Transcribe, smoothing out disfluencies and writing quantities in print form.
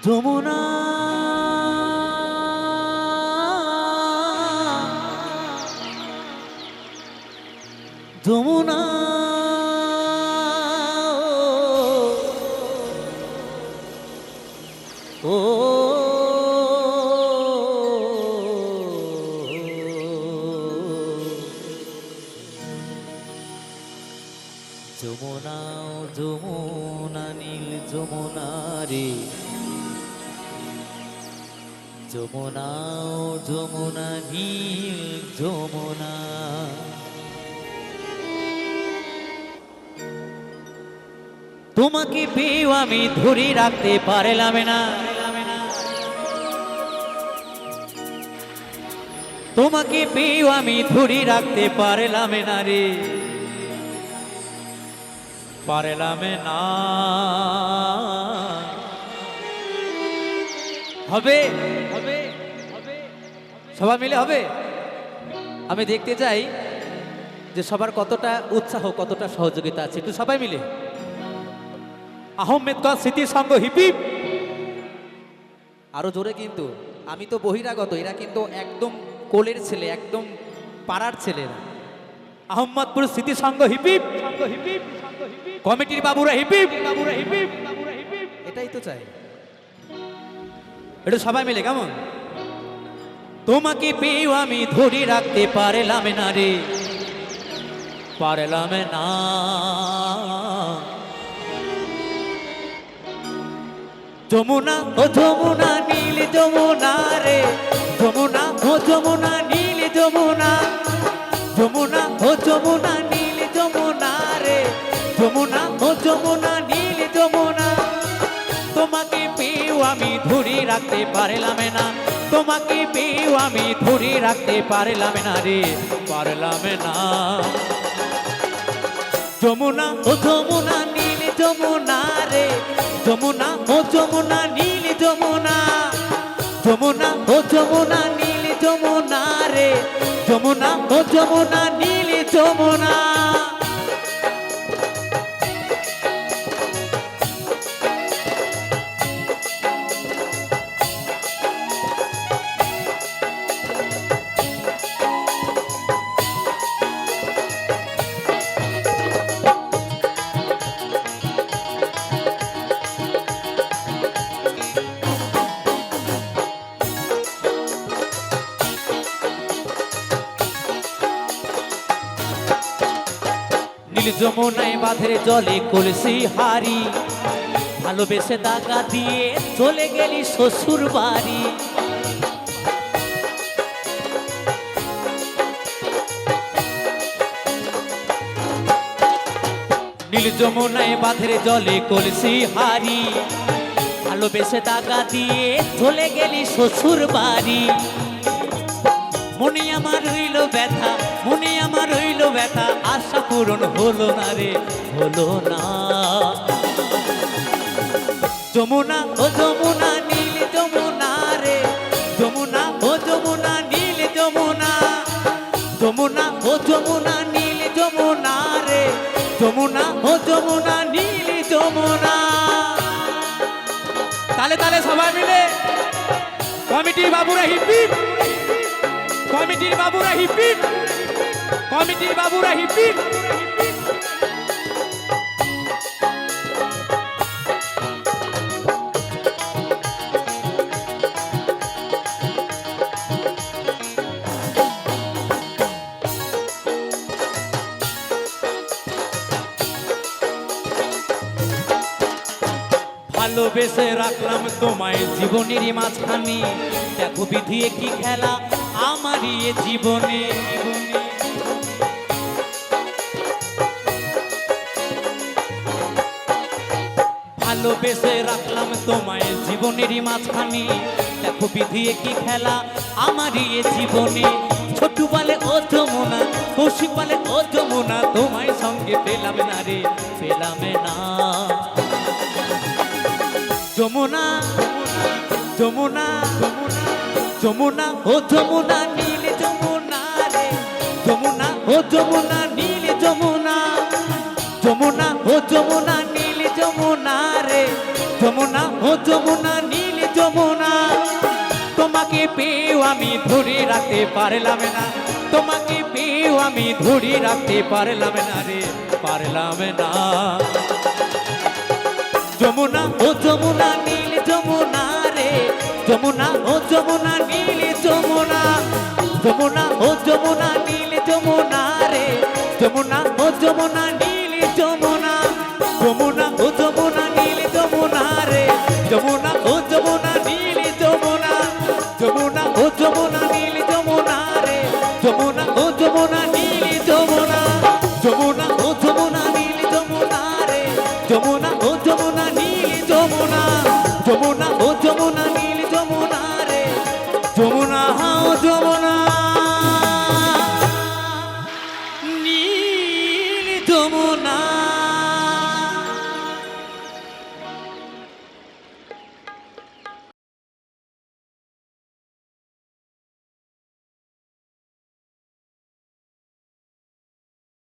যমুনা যমুনা ও যমুনা যমুনা নীল যমুনা রে যমুনা যমুনা নীল যমুনা তোমাকে পেয়েও আমি ধরে রাখতে পারলাম না তোমাকে পেয়েও আমি ধরে রাখতে পারলাম না রে পারলাম না হবে হবে সবাই মিলে হবে আমি দেখতে চাই যে সবার কতটা উৎসাহ কতটা সহযোগিতা আছে একটু সবাই মিলে আহমেদগঞ্জ স্মৃতি সংঘ হিপিপ আরো জোরে কিন্তু আমি তো বহিরাগত এরা কিন্তু একদম কোলের ছেলে একদম পাড়ার ছেলেরা আহমদপুর স্মৃতি সংঘ হিপিপ কমিটির বাবুরা হিপিপ এটাই তো চাই এটা সবাই মিলে কেমন তোমাকে পেয়েও আমি ধরে রাখতে পারলাম না রে পারলাম না যমুনা ও যমুনা নীল যমুনা রে যমুনা ও যমুনা নীল যমুনা যমুনা ও যমুনা নীল যমুনা রে যমুনা ও যমুনা নীল যমুনা তোমাকে পেয়েও আমি ধরে রাখতে পারলাম না তোমাকে পেয়েও আমি ধরে রাখতে পারলাম না রে পারলাম না যমুনা ও যমুনা নীল যমুনা রে যমুনা ও যমুনা নীল যমুনা যমুনা ও যমুনা নীল যমুনা রে যমুনা ও যমুনা নীল যমুনা যমুনায় বাঁধের জলে কলসি হারি ভালোবেসে দাগা দিয়ে চলে গেলি শ্বশুর বাড়ি নীল যমুনায় বাঁধের জলে কলসি হারি ভালোবেসে দাগা দিয়ে চলে গেলি শ্বশুর বাড়ি মনে আমার রইল ব্যথা মনে আমার রইল ব্যথা আশা পূরণ হলো না রে হলো না যমুনা ও যমুনা নীল যমুনা রে যমুনা ও যমুনা নীল যমুনা যমুনা ও যমুনা নীল যমুনা রে যমুনা ও যমুনা নীল যমুনা তালে তালে সবাই মিলে কমিটির বাবুরা হিপিপ কমিটির বাবুরা হিপিপ কমিটির বাবুরা হিপিপ ভালোবেসে রাখলাম তোমায় জীবনের মাঝখানে দেখো বিধিয়ে কি খেলা আমারই এ জীবনে ভালোবেসে রাখলাম তোমায় জীবনেরই মাঝখানে দেখো বিধিয়ে কি খেলা আমারই এ জীবনে ছোট বলে ও যমুনা কৌশিক বলে ও যমুনা তোমায় সঙ্গে পেলাম না রে পেলাম না যমুনা যমুনা যমুনা ও যমুনা নীল যমুনা রে যমুনা ও যমুনা নীল যমুনা যমুনা ও যমুনা নীল যমুনা রে যমুনা ও যমুনা নীল যমুনা তোমাকে পেয়েও আমি ধরে রাখতে পারলাম না তোমাকে পেয়েও আমি ধরে রাখতে পারলাম না রে পারলাম না যমুনা ও যমুনা নীল যমুনা রে যমুনা ও যমুনা নীল যমুনা যমুনা ও যমুনা নীল যমুনা রে যমুনা ও যমুনা নীল যমুনা যমুনা ও যমুনা নীল যমুনা রে যমুনা ও যমুনা নীল যমুনা যমুনা ও যমুনা নীল যমুনা রে যমুনা ও যমুনা নীল যমুনা যমুনা ও যমুনা নীল যমুনা রে যমুনা ও যমুনা নীল যমুনা